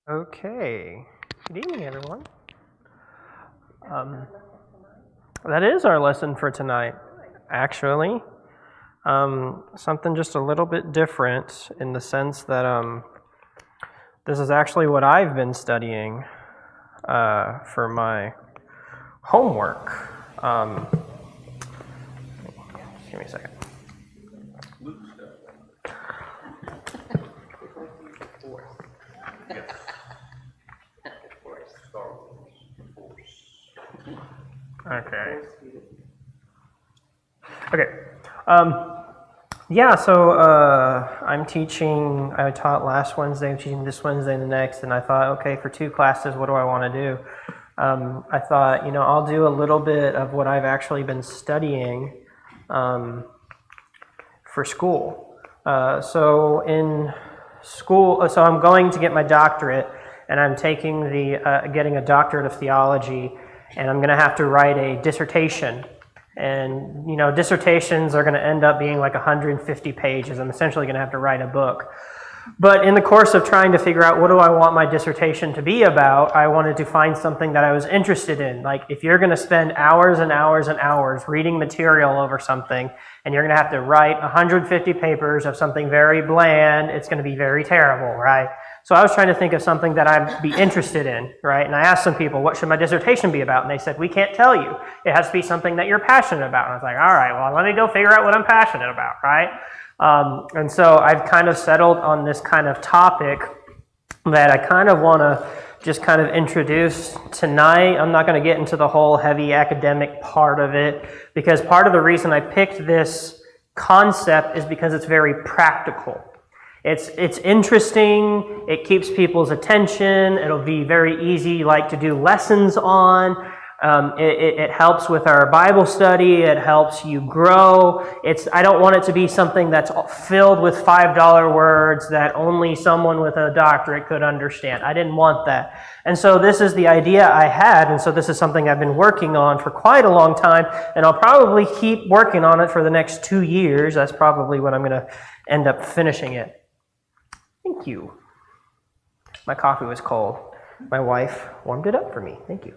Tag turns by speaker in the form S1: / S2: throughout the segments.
S1: Okay. Good evening, everyone. That is our lesson for tonight, actually. Something just a little bit different in the sense that this is actually what I've been studying for my homework. Just give me a second. Okay. So I'm teaching, I taught last Wednesday, I'm teaching this Wednesday and the next, and I thought, okay, for 2 classes, what do I want to do? I thought, I'll do a little bit of what I've actually been studying for school. So in school, so I'm going to get my doctorate, and I'm taking getting a doctorate of theology, and I'm going to have to write a dissertation. And, dissertations are going to end up being like 150 pages. I'm essentially going to have to write a book. But in the course of trying to figure out what do I want my dissertation to be about, I wanted to find something that I was interested in. Like, if you're going to spend hours and hours and hours reading material over something, and you're going to have to write 150 papers of something very bland, it's going to be very terrible, right? So I was trying to think of something that I'd be interested in, right? And I asked some people, what should my dissertation be about? And they said, we can't tell you. It has to be something that you're passionate about. And I was like, all right, well, let me go figure out what I'm passionate about, right? And so I've kind of settled on this kind of topic that I kind of want to just kind of introduce tonight. I'm not going to get into the whole heavy academic part of it, because part of the reason I picked this concept is because it's very practical. It's interesting, it keeps people's attention, it'll be very easy to do lessons on. It helps with our Bible study, it helps you grow. I don't want it to be something that's filled with $5 words that only someone with a doctorate could understand. I didn't want that. And so this is the idea I had, and so this is something I've been working on for quite a long time, and I'll probably keep working on it for the next 2 years. That's probably when I'm going to end up finishing it. Thank you. My coffee was cold. My wife warmed it up for me. Thank you.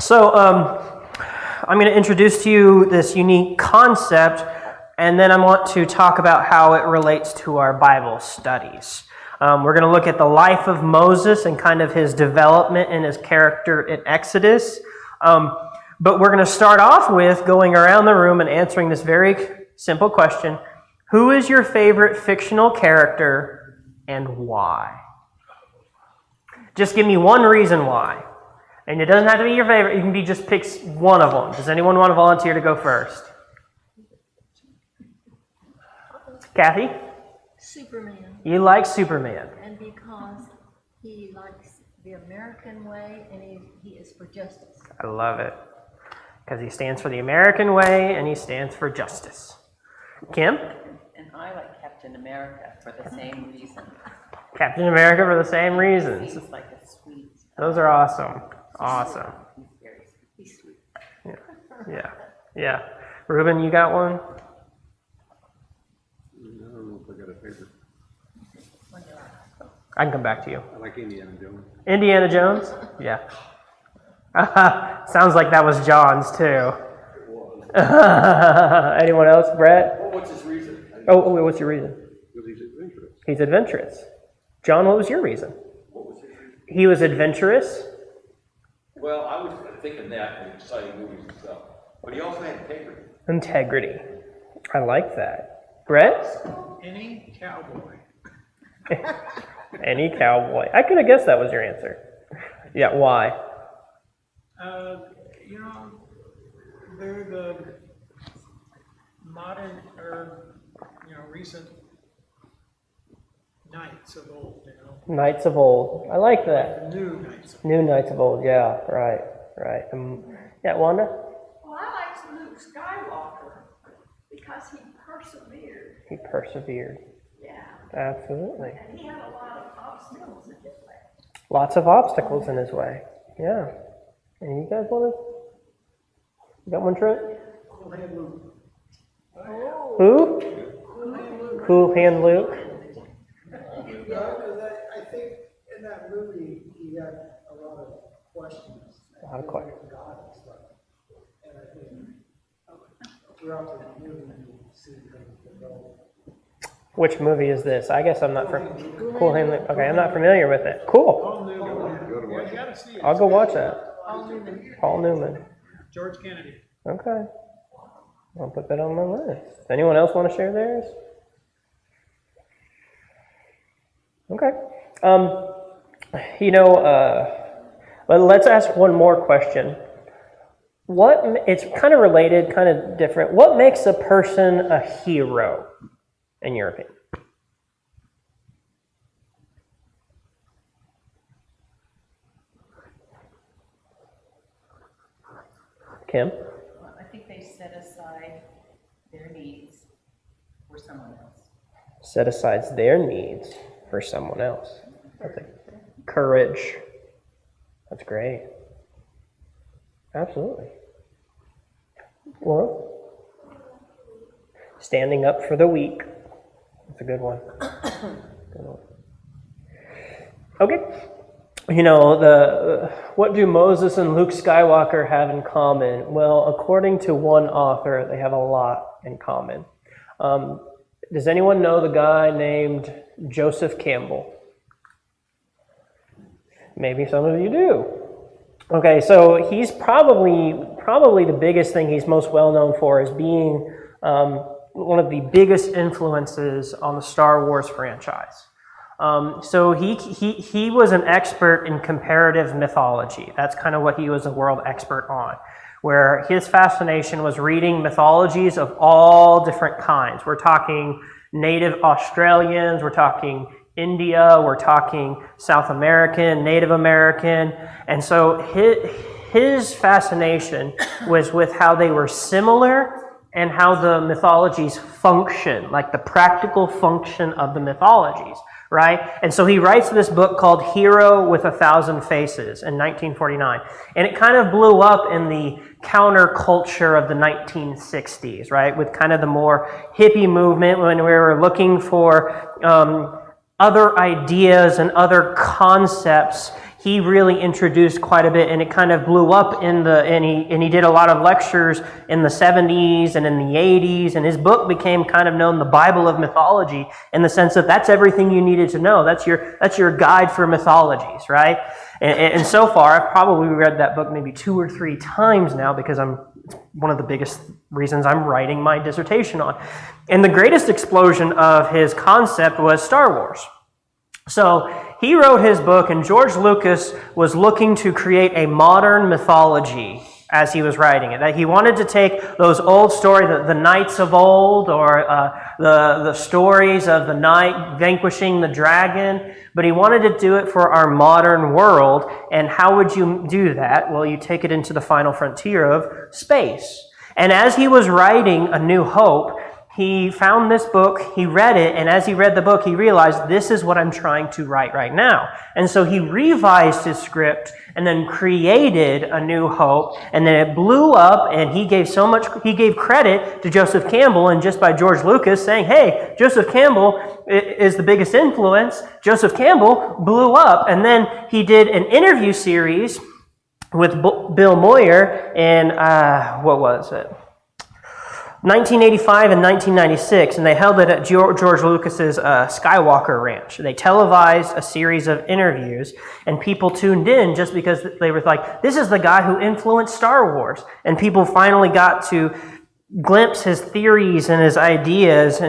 S1: So I'm going to introduce to you this unique concept, and then I want to talk about how it relates to our Bible studies. We're going to look at the life of Moses and kind of his development and his character in Exodus. But we're going to start off with going around the room and answering this very simple question. Who is your favorite fictional character and why? Just give me one reason why. And it doesn't have to be your favorite. You can just pick one of them. Does anyone want to volunteer to go first? Kathy?
S2: Superman.
S1: You like Superman.
S2: And because he likes the American way and he is for justice.
S1: I love it. Because he stands for the American way and he stands for justice. Kim?
S3: And I like Captain America for the same reason.
S1: Captain America for the same reasons.
S3: He's like a sweet.
S1: Those are awesome. Awesome.
S3: He's very sweet. He's sweet.
S1: Yeah. Ruben, you got one?
S4: I don't know if I got a favorite.
S1: I can come back to you.
S4: I like Indiana Jones.
S1: Indiana Jones? Yeah. Sounds like that was John's too. Anyone else? Brett?
S4: Well, what's his reason?
S1: What's your reason?
S4: Because he's adventurous.
S1: He's adventurous. John, what was your reason?
S4: What was his reason?
S1: He was adventurous.
S5: Well, I was thinking that in exciting movies and stuff. But he also had integrity.
S1: Integrity. I like that. Brett?
S6: Any cowboy.
S1: Any cowboy. I could have guessed that was your answer. Yeah, why?
S6: They're the modern or recent knights of old.
S1: Knights of old. I like that.
S6: The new knights.
S1: New knights of old. Yeah, right. Yeah, Wanda?
S7: Well, I like Luke Skywalker because he persevered.
S1: He persevered.
S7: Yeah.
S1: Absolutely.
S7: And he had a lot of obstacles in his way.
S1: Lots of obstacles in his way. Yeah. And you guys want to? You got one, Trent?
S6: Cool Hand Luke.
S1: Who? Cool Hand Luke.
S6: Because I got a lot of questions.
S1: A lot of questions.
S6: With God and stuff. And I think throughout the movie, you see things develop.
S1: Which movie is this? I guess I'm not Cool Hand Luke. Okay, I'm not familiar with it. Cool.
S6: Paul Newman.
S4: Go to watch
S6: You gotta see it.
S1: I'll go watch that.
S2: Paul Newman.
S1: Paul Newman.
S6: George Kennedy.
S1: Okay. I'll put that on my list. Anyone else want to share theirs? Okay. Well, let's ask one more question. It's kind of related, kind of different. What makes a person a hero, in your opinion? Kim?
S3: Well, I think they set aside their needs for someone else.
S1: Set aside their needs for someone else. That's courage. That's great. Absolutely. Well, standing up for the weak. That's a good one. Good one. Okay. What do Moses and Luke Skywalker have in common? Well, according to one author, they have a lot in common. Does anyone know the guy named Joseph Campbell? Maybe some of you do. Okay, so he's probably the biggest thing he's most well known for is being one of the biggest influences on the Star Wars franchise. So he was an expert in comparative mythology. That's kind of what he was a world expert on, where his fascination was reading mythologies of all different kinds. We're talking Native Australians, we're talking India, we're talking South American, Native American. And so his fascination was with how they were similar and how the mythologies function, like the practical function of the mythologies, right? And so he writes this book called Hero with a Thousand Faces in 1949. And it kind of blew up in the counterculture of the 1960s, right? With kind of the more hippie movement when we were looking for other ideas and other concepts. He really introduced quite a bit, and it kind of blew up and he did a lot of lectures in the 70s and in the 80s, and his book became kind of known the Bible of mythology in the sense of that's everything you needed to know. That's your guide for mythologies, right? And so far, I've probably read that book maybe 2 or 3 times now because it's one of the biggest reasons I'm writing my dissertation on. And the greatest explosion of his concept was Star Wars. So he wrote his book, and George Lucas was looking to create a modern mythology as he was writing it. That he wanted to take those old stories, the knights of old, or the stories of the knight vanquishing the dragon, but he wanted to do it for our modern world. And how would you do that? Well, you take it into the final frontier of space. And as he was writing A New Hope, he found this book, he read it, and as he read the book, he realized this is what I'm trying to write right now. And so he revised his script and then created A New Hope, and then it blew up, and he gave credit to Joseph Campbell, and just by George Lucas saying, hey, Joseph Campbell is the biggest influence, Joseph Campbell blew up. And then he did an interview series with Bill Moyer in, 1985 and 1996, and they held it at George Lucas's Skywalker Ranch. They televised a series of interviews, and people tuned in just because they were like, this is the guy who influenced Star Wars. And people finally got to glimpse his theories and his ideas.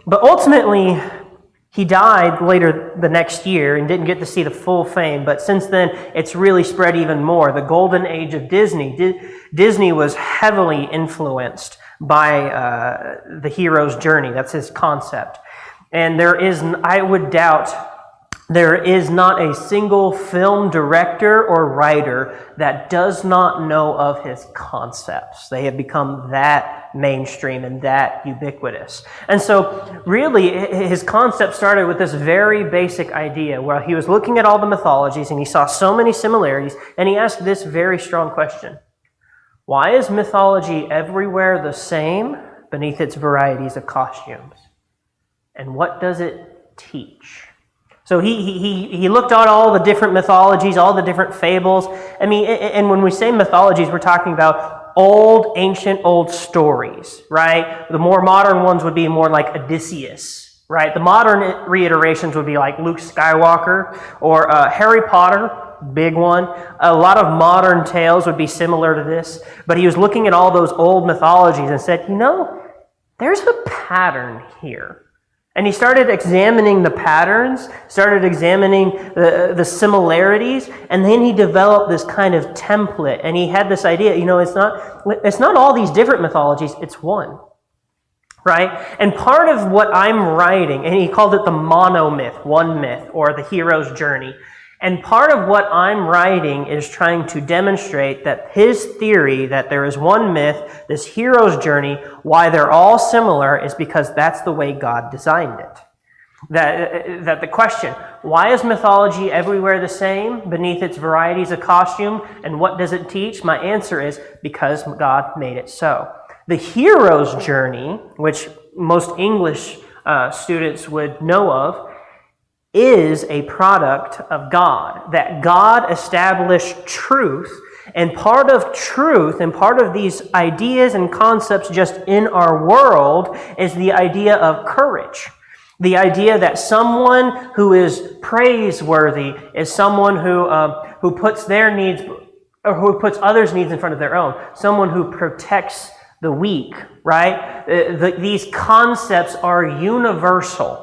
S1: But ultimately, he died later the next year and didn't get to see the full fame. But since then, it's really spread even more. The golden age of Disney. Disney was heavily influenced by the hero's journey. That's his concept. And I would doubt there is not a single film director or writer that does not know of his concepts. They have become that mainstream and that ubiquitous. And so really his concept started with this very basic idea where he was looking at all the mythologies and he saw so many similarities, and he asked this very strong question. Why is mythology everywhere the same beneath its varieties of costumes? And what does it teach? So he looked at all the different mythologies, all the different fables. I mean, and when we say mythologies, we're talking about ancient stories, right? The more modern ones would be more like Odysseus, right? The modern reiterations would be like Luke Skywalker or Harry Potter, big one. A lot of modern tales would be similar to this. But he was looking at all those old mythologies and said, there's a pattern here. And he started examining the patterns, started examining the similarities, and then he developed this kind of template. And he had this idea, it's not all these different mythologies, it's one. Right? And part of what I'm writing, and he called it the monomyth, one myth, or the hero's journey. And part of what I'm writing is trying to demonstrate that his theory that there is one myth, this hero's journey, why they're all similar is because that's the way God designed it. That the question, why is mythology everywhere the same beneath its varieties of costume, and what does it teach? My answer is because God made it so. The hero's journey, which most English students would know of, is a product of God, that God established truth, and part of truth and part of these ideas and concepts just in our world is the idea of courage. The idea that someone who is praiseworthy is someone who puts their needs or who puts others' needs in front of their own, someone who protects the weak, right? These concepts are universal.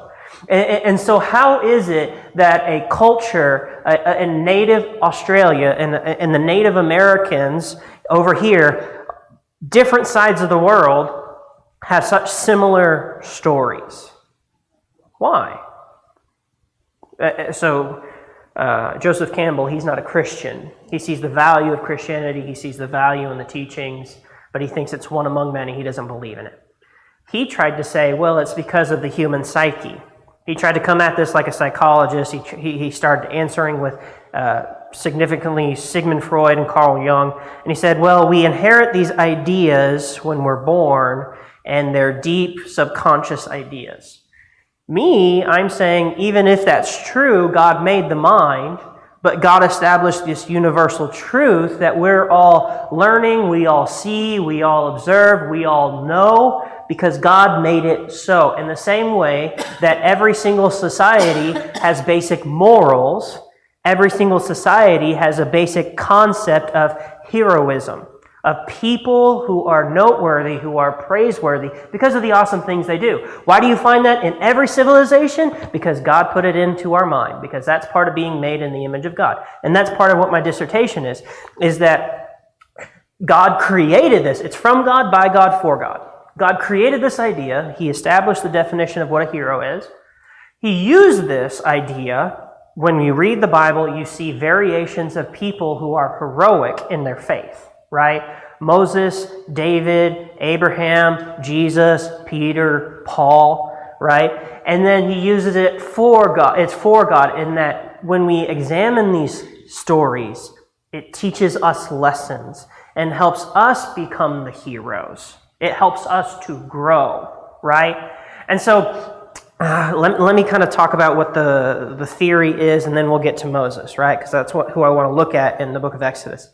S1: And so how is it that a culture in native Australia and the Native Americans over here, different sides of the world, have such similar stories? Why? Joseph Campbell, he's not a Christian. He sees the value of Christianity, he sees the value in the teachings, but he thinks it's one among many. He doesn't believe in it. He tried to say, well, it's because of the human psyche. He tried to come at this like a psychologist. He started answering with significantly Sigmund Freud and Carl Jung. And he said, well, we inherit these ideas when we're born, and they're deep subconscious ideas. I'm saying, even if that's true, God made the mind, but God established this universal truth that we're all learning, we all see, we all observe, we all know, because God made it so. In the same way that every single society has basic morals, every single society has a basic concept of heroism, of people who are noteworthy, who are praiseworthy because of the awesome things they do. Why do you find that in every civilization? Because God put it into our mind, because that's part of being made in the image of God. And that's part of what my dissertation is that God created this. It's from God, by God, for God. God created this idea. He established the definition of what a hero is. He used this idea. When you read the Bible, you see variations of people who are heroic in their faith, right? Moses, David, Abraham, Jesus, Peter, Paul, right? And then he uses it for God. It's for God in that when we examine these stories, it teaches us lessons and helps us become the heroes. It helps us to grow, right? And so let me kind of talk about what the theory is, and then we'll get to Moses, right? Because that's who I want to look at in the book of Exodus.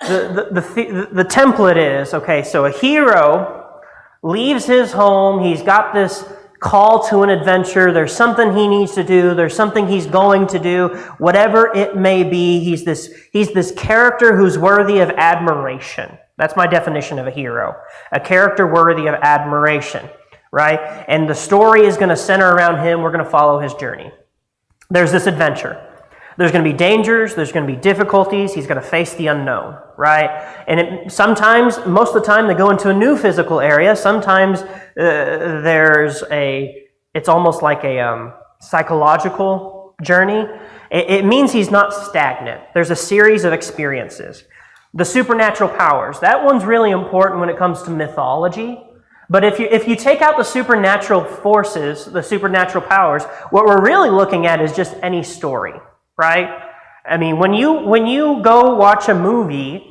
S1: The template is, okay, so a hero leaves his home. He's got this call to an adventure. There's something he needs to do. There's something he's going to do. Whatever it may be, he's this character who's worthy of admiration. That's my definition of a hero. A character worthy of admiration, right? And the story is going to center around him. We're going to follow his journey. There's this adventure. There's going to be dangers. There's going to be difficulties. He's going to face the unknown, right? And sometimes, most of the time, they go into a new physical area. Sometimes it's almost like a psychological journey. It means he's not stagnant. There's a series of experiences. The supernatural powers, that one's really important when it comes to mythology. But if you take out the supernatural forces, the supernatural powers, what we're really looking at is just any story, right? I mean, when you go watch a movie,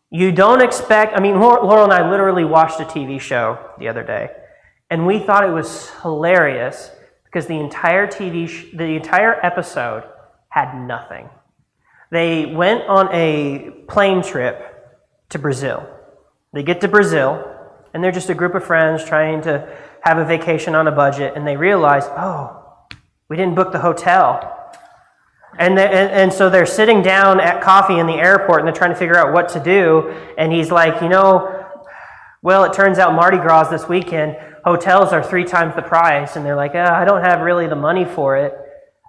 S1: you don't expect, Laurel and I literally watched a TV show the other day, and we thought it was hilarious because the entire the entire episode had nothing. They went on a plane trip to Brazil. They get to Brazil, and they're just a group of friends trying to have a vacation on a budget, and they realize, oh, we didn't book the hotel. And so they're sitting down at coffee in the airport, and they're trying to figure out what to do, and he's like, well, it turns out Mardi Gras this weekend, hotels are 3 times the price, and they're like, I don't have really the money for it.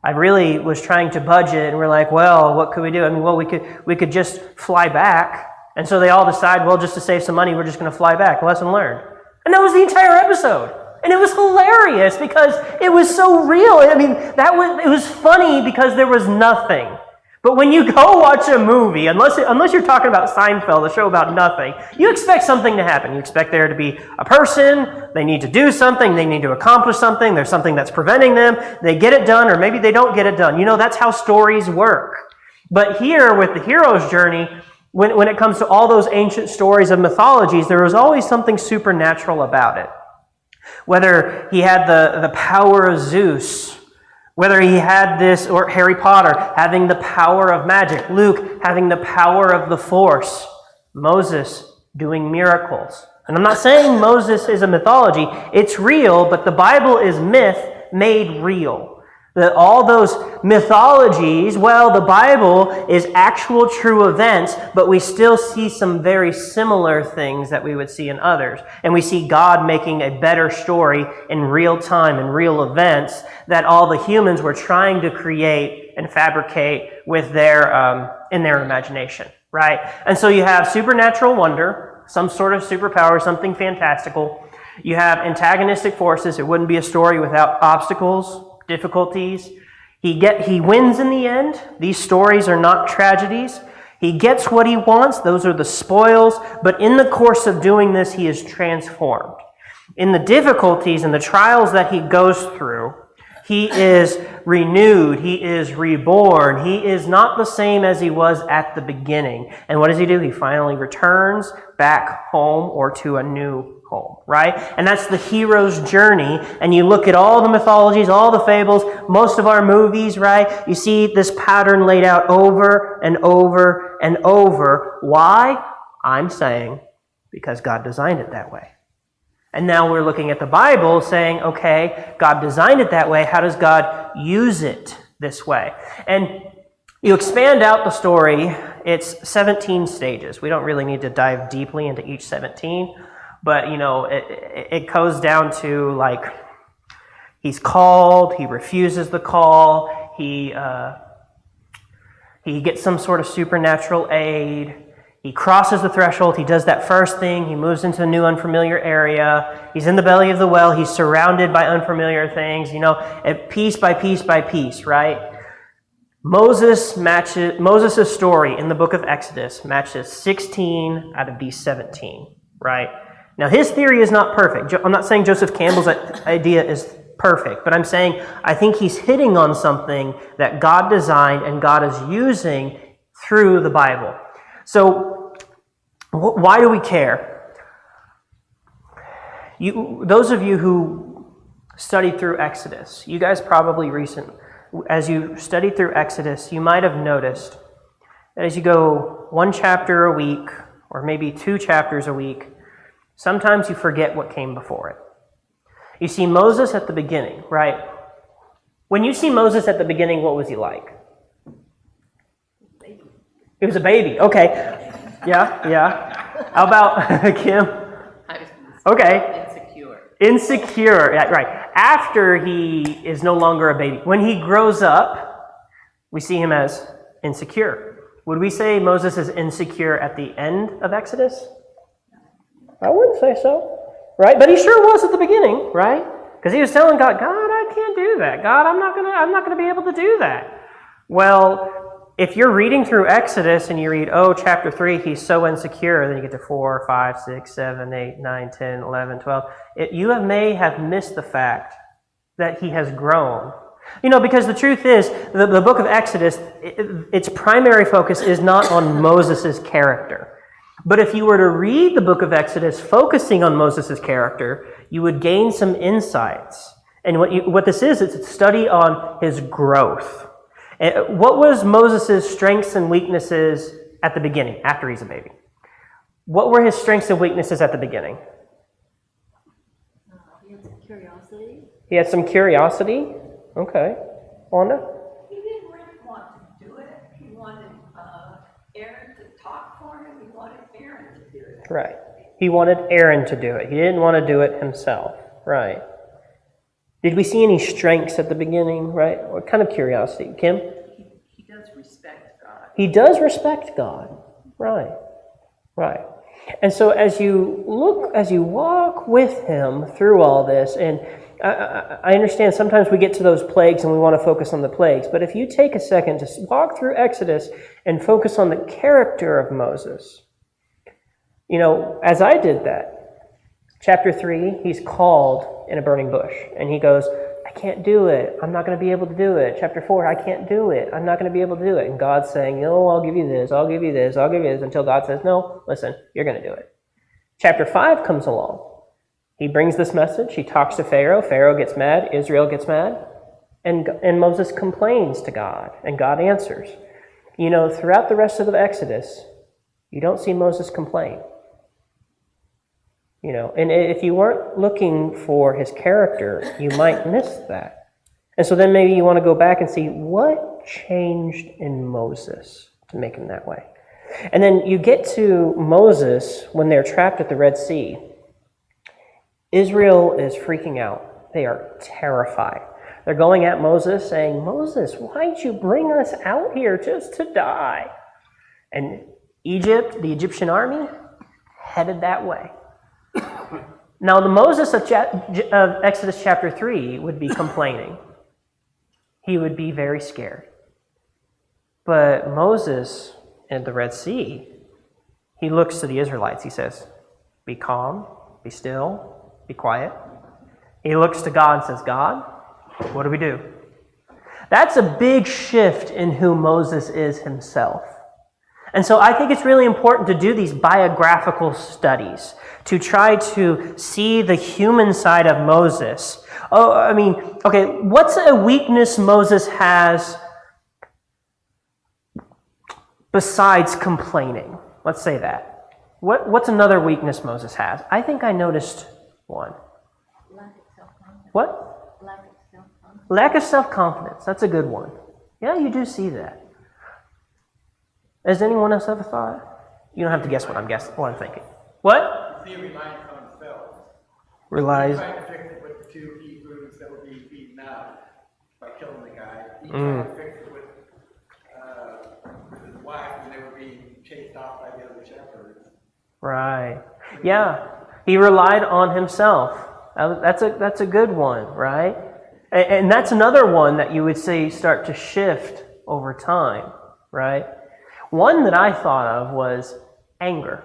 S1: I really was trying to budget, and we're like, well, what could we do? I mean, well, we could just fly back. And so they all decide, well, just to save some money, we're just going to fly back. Lesson learned. And that was the entire episode. And it was hilarious because it was so real. I mean, it was funny because there was nothing. But when you go watch a movie, unless you're talking about Seinfeld, a show about nothing, you expect something to happen. You expect there to be a person, they need to do something, they need to accomplish something, there's something that's preventing them, they get it done, or maybe they don't get it done. That's how stories work. But here, with the hero's journey, when it comes to all those ancient stories of mythologies, there was always something supernatural about it. Whether he had the power of Zeus, whether he had this, or Harry Potter having the power of magic, Luke having the power of the Force, Moses doing miracles. And I'm not saying Moses is a mythology. It's real, but the Bible is myth made real. That all those mythologies, well, the Bible is actual true events, but we still see some very similar things that we would see in others. And we see God making a better story in real time, in real events, that all the humans were trying to create and fabricate with in their imagination, right? And so you have supernatural wonder, some sort of superpower, something fantastical. You have antagonistic forces. It wouldn't be a story without obstacles, difficulties. He wins in the end. These stories are not tragedies. He gets what he wants. Those are the spoils. But in the course of doing this, he is transformed. In the difficulties and the trials that he goes through, he is renewed. He is reborn. He is not the same as he was at the beginning. And what does he do? He finally returns back home, or to a new home, right? And that's the hero's journey. And you look at all the mythologies, all the fables, most of our movies, right? You see this pattern laid out over and over and over. Why? I'm saying because God designed it that way. And now we're looking at the Bible saying, okay, God designed it that way. How does God use it this way? And you expand out the story. It's 17 stages. We don't really need to dive deeply into each 17. But, it goes down to, like, he's called, he refuses the call, he gets some sort of supernatural aid, he crosses the threshold, he does that first thing, he moves into a new unfamiliar area, he's in the belly of the well, he's surrounded by unfamiliar things, piece by piece by piece, right? Moses' story in the book of Exodus matches 16 out of these 17, right? Now, his theory is not perfect. I'm not saying Joseph Campbell's idea is perfect, but I'm saying I think he's hitting on something that God designed and God is using through the Bible. So, why do we care? Those of you who studied through Exodus, you guys probably as you studied through Exodus, you might have noticed that as you go 1 chapter a week, or maybe 2 chapters a week, sometimes you forget what came before it. You see Moses at the beginning, right? When you see Moses at the beginning, what was he like? He was a baby. Okay. Yeah. How about Kim? Okay. Insecure. Yeah, right. After he is no longer a baby. When he grows up, we see him as insecure. Would we say Moses is insecure at the end of Exodus? I wouldn't say so, right? But he sure was at the beginning, right? Because he was telling God, I can't do that. God, I'm not gonna be able to do that. Well, if you're reading through Exodus and you read, chapter 3, he's so insecure, then you get to 4, 5, 6, 7, 8, 9, 10, 11, 12. You may have missed the fact that he has grown. Because the truth is, the book of Exodus, its primary focus is not on Moses' character. But if you were to read the book of Exodus focusing on Moses' character, you would gain some insights And what this is, it's a study on his growth. What was Moses' strengths and weaknesses at the beginning, after he's a baby? What were his strengths and weaknesses at the beginning?
S2: He had some curiosity.
S1: He had some curiosity. Okay. Wanda?
S7: He didn't really want to do it. He wanted Aaron to talk for him. He wanted Aaron to do it.
S1: Right. He wanted Aaron to do it. He didn't want to do it himself. Right. Did we see any strengths at the beginning? Right. What kind of curiosity? Kim?
S3: He does respect God.
S1: He does respect God. Right. Right. And so as you walk with him through all this, and I understand sometimes we get to those plagues and we want to focus on the plagues, but if you take a second to walk through Exodus and focus on the character of Moses, as I did that, chapter 3, he's called in a burning bush, and he goes, I can't do it. I'm not going to be able to do it. Chapter 4, I can't do it. I'm not going to be able to do it. And God's saying, no, I'll give you this, I'll give you this, I'll give you this, until God says, no, listen, you're going to do it. Chapter 5 comes along. He brings this message. He talks to Pharaoh. Pharaoh gets mad. Israel gets mad. And Moses complains to God, and God answers. Throughout the rest of the Exodus, you don't see Moses complain. And if you weren't looking for his character, you might miss that. And so then maybe you want to go back and see what changed in Moses to make him that way. And then you get to Moses when they're trapped at the Red Sea. Israel is freaking out. They are terrified. They're going at Moses saying, Moses, why'd you bring us out here just to die? And Egypt, the Egyptian army, headed that way. Now, the Moses of Exodus chapter 3 would be complaining. He would be very scared. But Moses at the Red Sea, he looks to the Israelites. He says, be calm, be still, be quiet. He looks to God and says, God, what do we do? That's a big shift in who Moses is himself. And so I think it's really important to do these biographical studies to try to see the human side of Moses. What's a weakness Moses has besides complaining? Let's say that. What's another weakness Moses has? I think I noticed one.
S2: Lack of self-confidence.
S1: What?
S2: Lack of self-confidence.
S1: Lack of self-confidence. That's a good one. Yeah, you do see that. Has anyone else ever thought? You don't have to guess what I'm thinking. What?
S6: He relies on himself.
S1: Relies.
S6: He tried to fix it with the 2 Hebrews that were being beaten out by killing the guy. He tried to fix it with his wife when they were being chased off by the other shepherds.
S1: Right. Yeah. He relied on himself. That's a good one, right? And that's another one that you would say start to shift over time, right? One that I thought of was anger.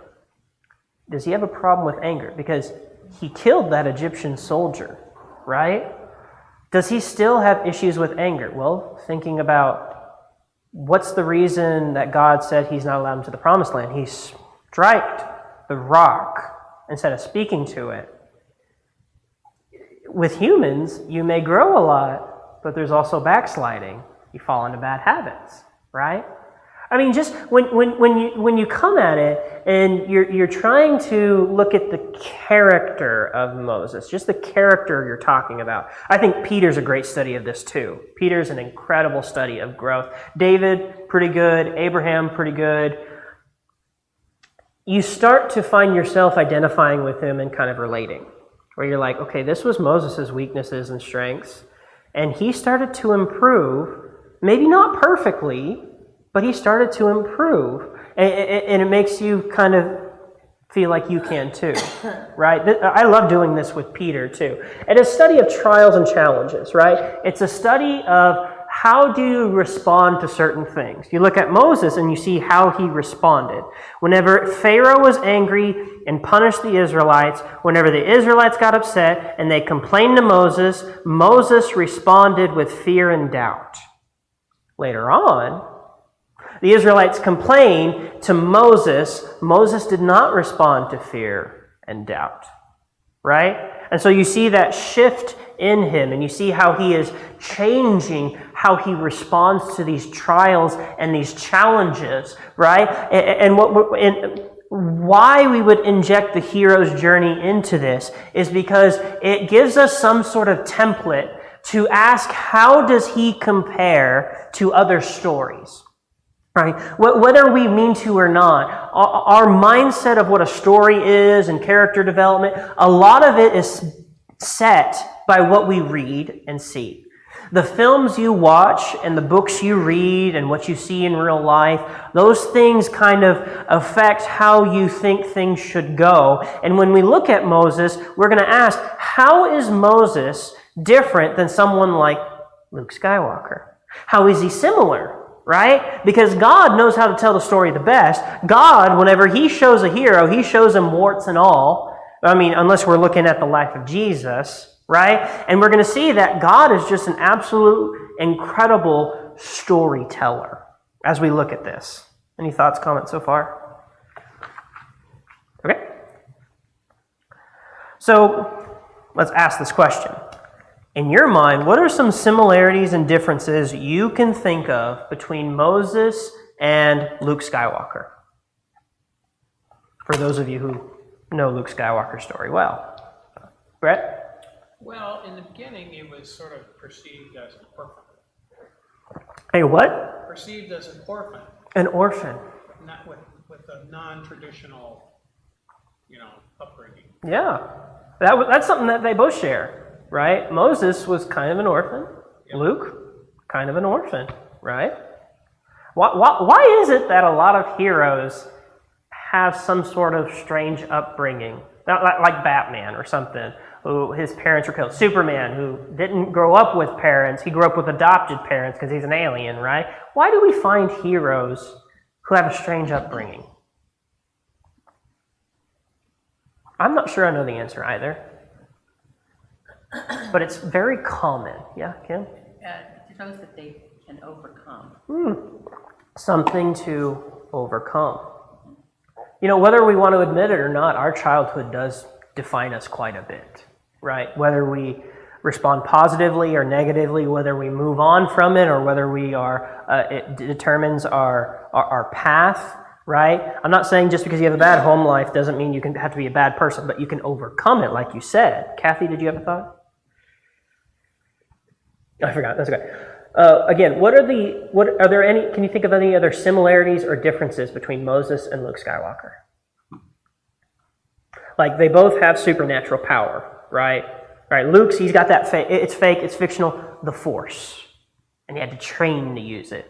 S1: Does he have a problem with anger? Because he killed that Egyptian soldier, right? Does he still have issues with anger? Well, thinking about what's the reason that God said he's not allowed into the promised land? He striked the rock instead of speaking to it. With humans, you may grow a lot, but there's also backsliding. You fall into bad habits, right? I mean, just when you come at it and you're trying to look at the character of Moses, just the character you're talking about. I think Peter's a great study of this too. Peter's an incredible study of growth. David, pretty good. Abraham, pretty good. You start to find yourself identifying with him and kind of relating, where you're like, okay, this was Moses' weaknesses and strengths, and he started to improve, maybe not perfectly, but he started to improve, and it makes you kind of feel like you can too, right? I love doing this with Peter too. It's a study of trials and challenges, right? It's a study of how do you respond to certain things. You look at Moses and you see how he responded. Whenever Pharaoh was angry and punished the Israelites, whenever the Israelites got upset and they complained to Moses, Moses responded with fear and doubt. Later on, the Israelites complained to Moses. Moses did not respond to fear and doubt, right? And so you see that shift in him, and you see how he is changing how he responds to these trials and these challenges, right? And why we would inject the hero's journey into this is because it gives us some sort of template to ask, how does he compare to other stories? Right? Whether we mean to or not, our mindset of what a story is and character development, a lot of it is set by what we read and see. The films you watch and the books you read and what you see in real life, those things kind of affect how you think things should go. And when we look at Moses, we're going to ask, how is Moses different than someone like Luke Skywalker? How is he similar? Right? Because God knows how to tell the story the best. God, whenever he shows a hero, he shows him warts and all. I mean, unless we're looking at the life of Jesus, right? And we're going to see that God is just an absolute incredible storyteller as we look at this. Any thoughts, comments so far? Okay. So, let's ask this question. In your mind, what are some similarities and differences you can think of between Moses and Luke Skywalker? For those of you who know Luke Skywalker's story well. Brett?
S6: Well, in the beginning, it was sort of perceived as an orphan.
S1: Hey, what?
S6: Perceived as an orphan,
S1: An orphan.
S6: not with a non-traditional, upbringing.
S1: Yeah. That's something that they both share. Right? Moses was kind of an orphan. Yep. Luke, kind of an orphan, right? Why is it that a lot of heroes have some sort of strange upbringing? Like Batman or something, who his parents were killed. Superman, who didn't grow up with parents. He grew up with adopted parents because he's an alien, right? Why do we find heroes who have a strange upbringing? I'm not sure I know the answer either. But it's very common. Yeah, Kim?
S3: It shows that they can overcome.
S1: Something to overcome. Whether we want to admit it or not, our childhood does define us quite a bit, right? Whether we respond positively or negatively, whether we move on from it or whether we are, it determines our path, right? I'm not saying just because you have a bad home life doesn't mean you have to be a bad person, but you can overcome it, like you said. Kathy, did you have a thought? I forgot. That's okay. Again, can you think of any other similarities or differences between Moses and Luke Skywalker? Like, they both have supernatural power, right? Right. Luke's, he's got that it's fake, it's fictional, the Force. And he had to train to use it.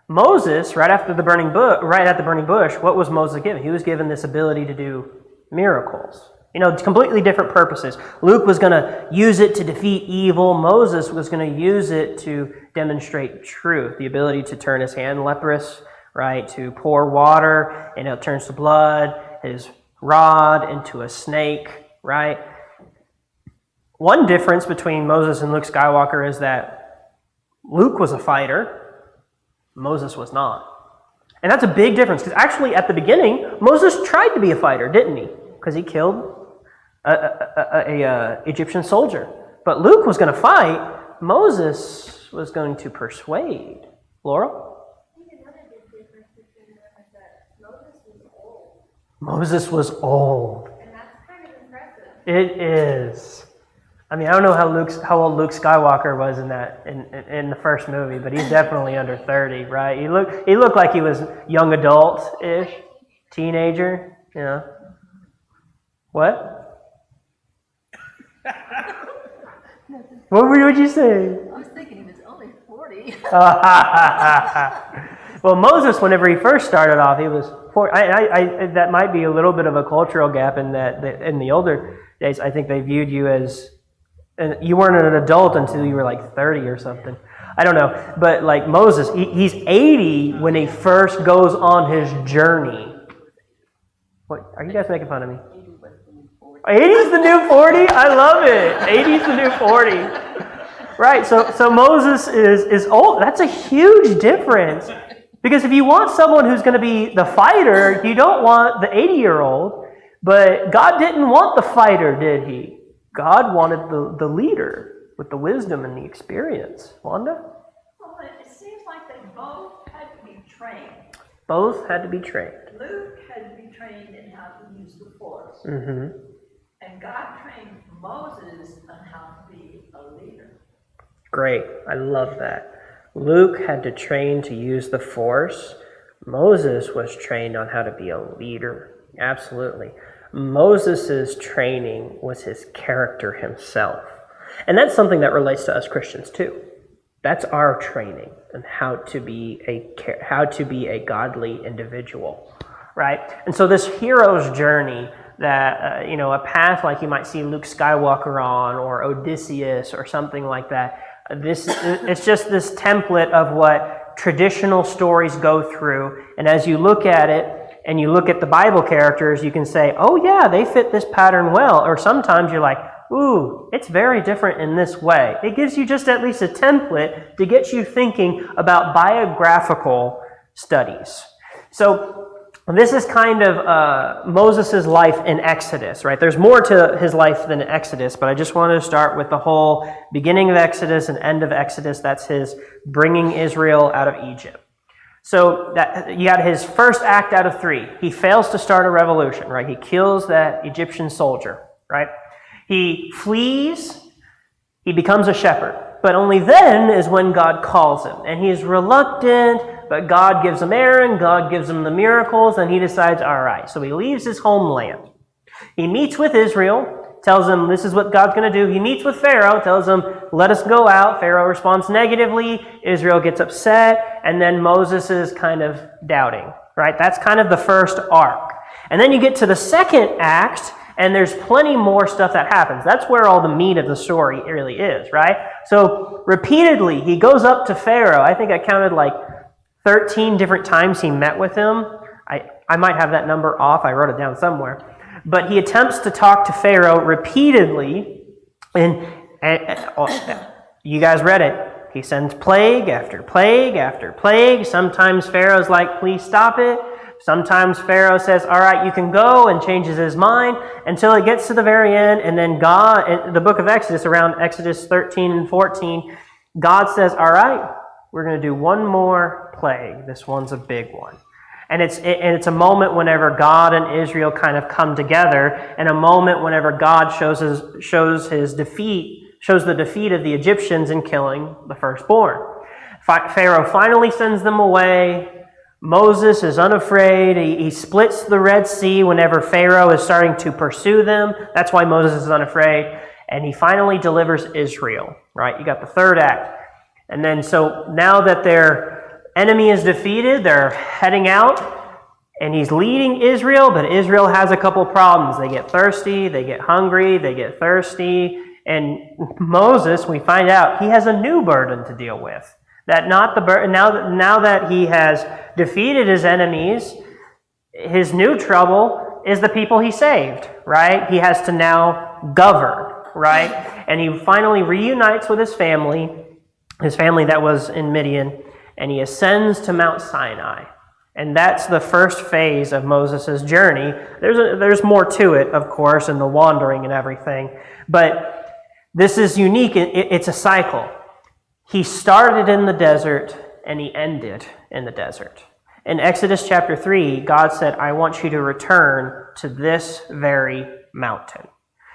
S1: Moses, right at the burning bush, what was Moses given? He was given this ability to do miracles. Completely different purposes. Luke was going to use it to defeat evil. Moses was going to use it to demonstrate truth, the ability to turn his hand leprous, right, to pour water and it turns to blood, his rod into a snake, right? One difference between Moses and Luke Skywalker is that Luke was a fighter, Moses was not. And that's a big difference, because actually at the beginning, Moses tried to be a fighter, didn't he? Because he killed a Egyptian soldier. But Luke was going to fight. Moses was going to persuade. Laurel?
S2: I think another big difference between them is that Moses was old,
S1: Moses was old.
S2: and that's kind of impressive.
S1: It is. I mean, I don't know how old Luke Skywalker was in the first movie, but he's definitely under 30, right? He looked like he was young adult-ish, teenager, What? What would you say?
S2: I was thinking he was only 40.
S1: Well, Moses, whenever he first started off, he was 40. That might be a little bit of a cultural gap in that in the older days, I think they viewed you as, and you weren't an adult until you were like 30 or something. I don't know. But like Moses, he's 80 when he first goes on his journey. What, are you guys making fun of me? 80's the new 40? I love it. 80's the new 40. Right, so Moses is old. That's a huge difference. Because if you want someone who's going to be the fighter, you don't want the 80-year-old. But God didn't want the fighter, did he? God wanted the leader, with the wisdom and the experience. Wanda?
S7: Well, it seems like they both had to be trained.
S1: Both had to be trained.
S7: Luke had to be trained in how to use the force.
S1: Mm-hmm.
S7: And God trained Moses on how to be a leader.
S1: Great. I love that. Luke had to train to use the force. Moses was trained on how to be a leader. Absolutely. Moses' training was his character himself. And that's something that relates to us Christians too. That's our training and how to be a godly individual, right? And so this hero's journey that, a path like you might see Luke Skywalker on or Odysseus or something like that, it's just this template of what traditional stories go through. And as you look at it and you look at the Bible characters, you can say, oh yeah, they fit this pattern well. Or sometimes you're like, ooh, it's very different in this way. It gives you just at least a template to get you thinking about biographical studies. So this is kind of Moses' life in Exodus, right? There's more to his life than Exodus, but I just wanted to start with the whole beginning of Exodus and end of Exodus. That's his bringing Israel out of Egypt. So that you got his first act out of 3. He fails to start a revolution, right? He kills that Egyptian soldier, right? He flees, he becomes a shepherd. But only then is when God calls him. And he's reluctant, but God gives him Aaron, God gives him the miracles, and he decides, all right. So he leaves his homeland. He meets with Israel, tells them this is what God's going to do. He meets with Pharaoh, tells them, let us go out. Pharaoh responds negatively. Israel gets upset, and then Moses is kind of doubting, right? That's kind of the first arc. And then you get to the second act, and there's plenty more stuff that happens. That's where all the meat of the story really is, right? So repeatedly, he goes up to Pharaoh. I think I counted like 13 different times he met with him. I might have that number off. I wrote it down somewhere. But he attempts to talk to Pharaoh repeatedly. And you guys read it. He sends plague after plague after plague. Sometimes Pharaoh's like, please stop it. Sometimes Pharaoh says, all right, you can go, and changes his mind until it gets to the very end. And then God, in the book of Exodus, around Exodus 13 and 14, God says, all right, we're going to do one more plague. This one's a big one. And it's a moment whenever God and Israel kind of come together, and a moment whenever God shows the defeat of the Egyptians in killing the firstborn. Pharaoh finally sends them away. Moses is unafraid. He splits the Red Sea whenever Pharaoh is starting to pursue them. That's why Moses is unafraid. And he finally delivers Israel, right? You got the third act. And then so now that their enemy is defeated, they're heading out, and he's leading Israel, but Israel has a couple problems. They get thirsty, they get hungry, they get thirsty. And Moses, we find out, he has a new burden to deal with. That not the burden, now that he has defeated his enemies, his new trouble is the people he saved, right? He has to now govern, right? And he finally reunites with his family that was in Midian, and he ascends to Mount Sinai. And that's the first phase of Moses' journey. There's more to it, of course, and the wandering and everything. But this is unique. It's a cycle. He started in the desert, and he ended in the desert. In Exodus chapter 3, God said, I want you to return to this very mountain.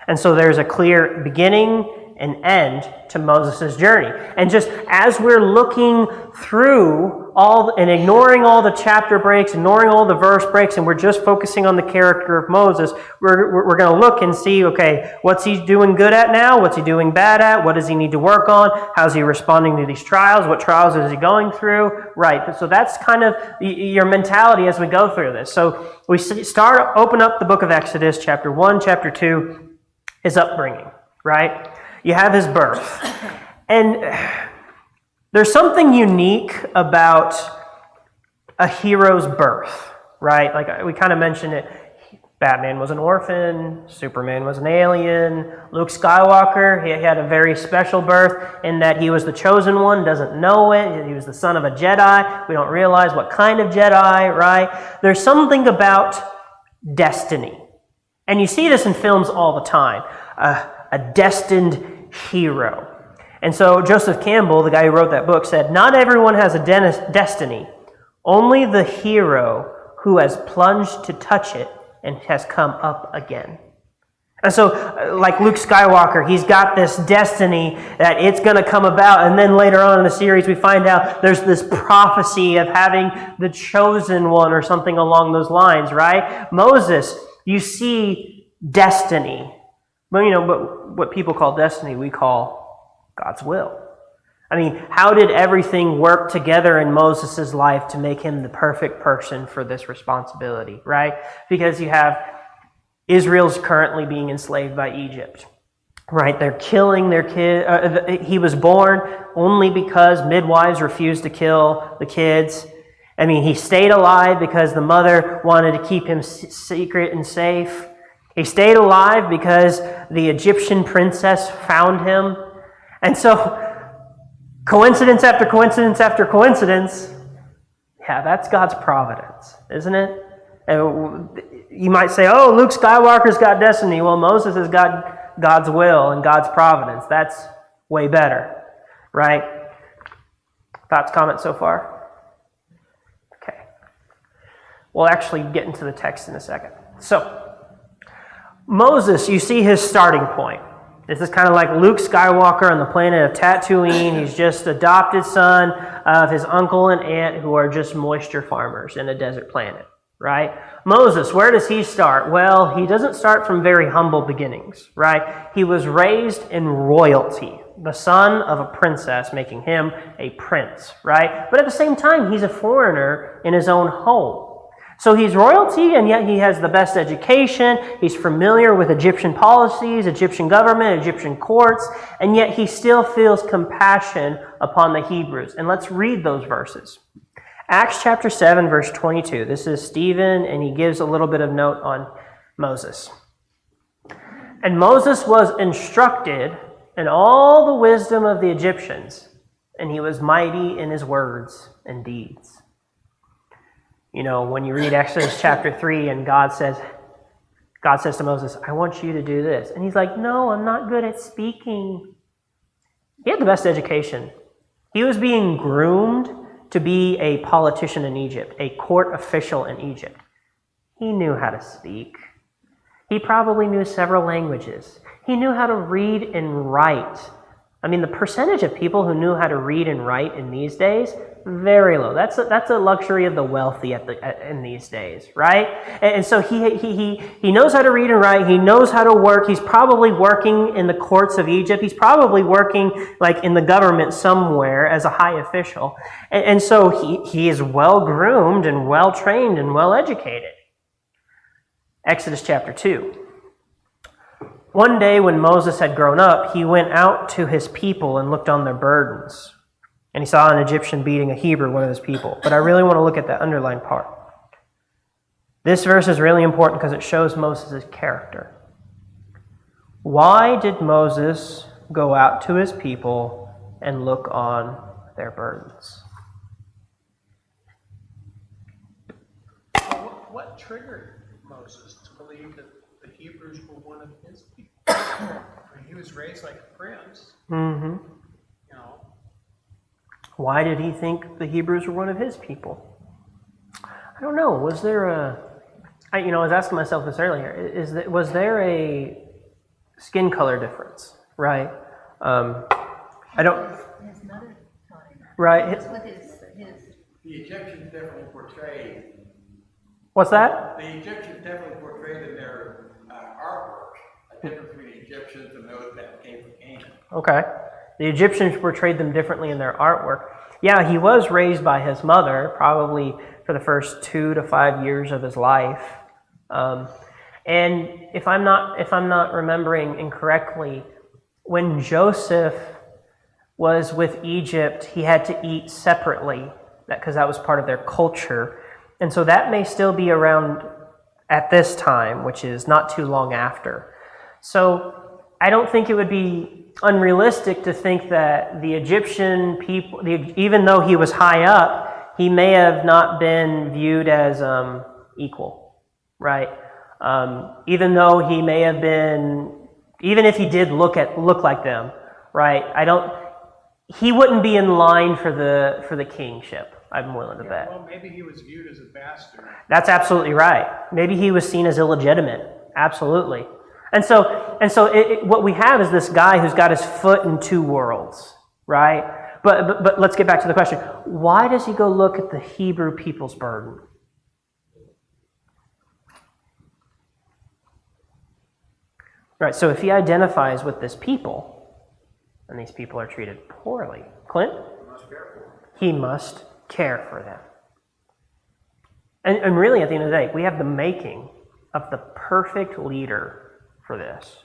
S1: And so there's a clear beginning and end to Moses' journey. And just as we're looking through and ignoring all the chapter breaks, ignoring all the verse breaks, and we're just focusing on the character of Moses, we're going to look and see, okay, what's he doing good at now? What's he doing bad at? What does he need to work on? How's he responding to these trials? What trials is he going through? Right. So that's kind of your mentality as we go through this. So we open up the book of Exodus, chapter 1, chapter 2, his upbringing, right? You have his birth. And there's something unique about a hero's birth, right? Like we kind of mentioned it. Batman was an orphan. Superman was an alien. Luke Skywalker, he had a very special birth in that he was the chosen one, doesn't know it. He was the son of a Jedi. We don't realize what kind of Jedi, right? There's something about destiny. And you see this in films all the time. A destined hero. And so Joseph Campbell, the guy who wrote that book, said, "Not everyone has a destiny. Only the hero who has plunged to touch it and has come up again." And so, like Luke Skywalker, he's got this destiny that it's going to come about. And then later on in the series, we find out there's this prophecy of having the chosen one or something along those lines, right? Moses, you see destiny. But what people call destiny, we call God's will. I mean, how did everything work together in Moses' life to make him the perfect person for this responsibility, right? Because you have Israel's currently being enslaved by Egypt, right? They're killing their kid. He was born only because midwives refused to kill the kids. I mean, he stayed alive because the mother wanted to keep him secret and safe. He stayed alive because the Egyptian princess found him. And so, coincidence after coincidence after coincidence, yeah, that's God's providence, isn't it? You might say, oh, Luke Skywalker's got destiny. Well, Moses has got God's will and God's providence. That's way better, right? Thoughts, comments so far? Okay. We'll actually get into the text in a second. So, Moses, you see his starting point. This is kind of like Luke Skywalker on the planet of Tatooine. He's just adopted son of his uncle and aunt who are just moisture farmers in a desert planet, right? Moses, where does he start? Well, he doesn't start from very humble beginnings, right? He was raised in royalty, the son of a princess, making him a prince, right? But at the same time, he's a foreigner in his own home. So he's royalty, and yet he has the best education. He's familiar with Egyptian policies, Egyptian government, Egyptian courts, and yet he still feels compassion upon the Hebrews. And let's read those verses. Acts chapter 7, verse 22. This is Stephen, and he gives a little bit of note on Moses. "And Moses was instructed in all the wisdom of the Egyptians, and he was mighty in his words and deeds." You know, when you read Exodus chapter 3 and God says to Moses, "I want you to do this." And he's like, "No, I'm not good at speaking." He had the best education. He was being groomed to be a politician in Egypt, a court official in Egypt. He knew how to speak. He probably knew several languages. He knew how to read and write. I mean, the percentage of people who knew how to read and write in these days, very low. That's a luxury of the wealthy in these days, right? And so he knows how to read and write. He knows how to work. He's probably working in the courts of Egypt. He's probably working like in the government somewhere as a high official. And so he is well groomed and well trained and well educated. Exodus chapter 2. "One day when Moses had grown up, he went out to his people and looked on their burdens. And he saw an Egyptian beating a Hebrew, one of his people." But I really want to look at that underlined part. This verse is really important because it shows Moses' character. Why did Moses go out to his people and look on their burdens?
S6: What triggered Moses to believe that the Hebrews were one of his people? I mean, he was raised like a prince.
S1: Mm-hmm.
S6: You know,
S1: Why did he think the Hebrews were one of his people? I don't know. Was there I was asking myself this earlier. Was there a skin color difference? Right. I don't.
S2: His mother taught him.
S1: Right.
S2: It's with his.
S8: The Egyptians definitely portrayed.
S1: What's that?
S8: The Egyptians definitely portrayed in their artwork a difference between the Egyptians and those that came from Canaan.
S1: Okay. The Egyptians portrayed them differently in their artwork. Yeah, he was raised by his mother, probably for the first 2 to 5 years of his life. And if I'm not remembering incorrectly, when Joseph was with Egypt, he had to eat separately, because that was part of their culture. And so that may still be around at this time, which is not too long after. So I don't think it would be unrealistic to think that the Egyptian people, even though he was high up, he may have not been viewed as equal, right? Even though he may have been, even if he did look like them, right? he wouldn't be in line for the kingship. I'm willing to bet.
S6: Well, maybe he was viewed as a bastard.
S1: That's absolutely right. Maybe he was seen as illegitimate. Absolutely. And so what we have is this guy who's got his foot in two worlds, right? But let's get back to the question. Why does he go look at the Hebrew people's burden? Right, so if he identifies with this people, and these people are treated poorly, Clint? He must care for them. And really, at the end of the day, we have the making of the perfect leader for this.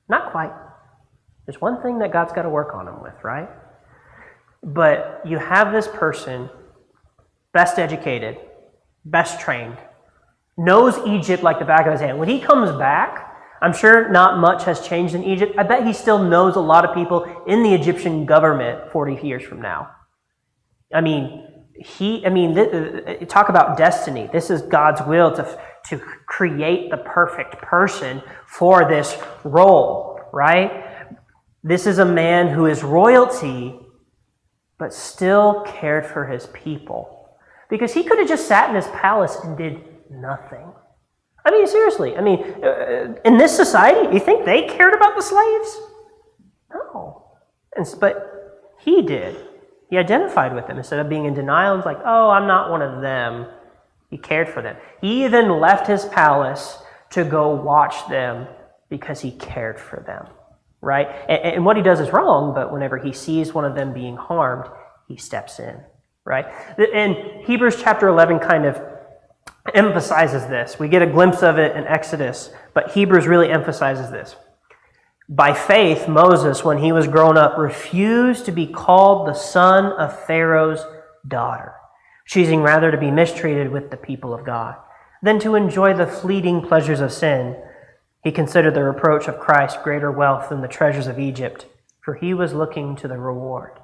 S1: Not quite. There's one thing that God's got to work on him with, right? But you have this person, best educated, best trained, knows Egypt like the back of his hand. When he comes back, I'm sure not much has changed in Egypt. I bet he still knows a lot of people in the Egyptian government 40 years from now. Talk about destiny. This is God's will to create the perfect person for this role, right? This is a man who is royalty, but still cared for his people. Because he could have just sat in his palace and did nothing. Seriously. In this society, you think they cared about the slaves? No. But he did. He identified with them. Instead of being in denial, he's like, oh, I'm not one of them. He cared for them. He even left his palace to go watch them because he cared for them, right? And what he does is wrong, but whenever he sees one of them being harmed, he steps in, right? And Hebrews chapter 11 kind of emphasizes this. We get a glimpse of it in Exodus, but Hebrews really emphasizes this. By faith, Moses, when he was grown up, refused to be called the son of Pharaoh's daughter, choosing rather to be mistreated with the people of God than to enjoy the fleeting pleasures of sin. He considered the reproach of Christ greater wealth than the treasures of Egypt, for he was looking to the reward.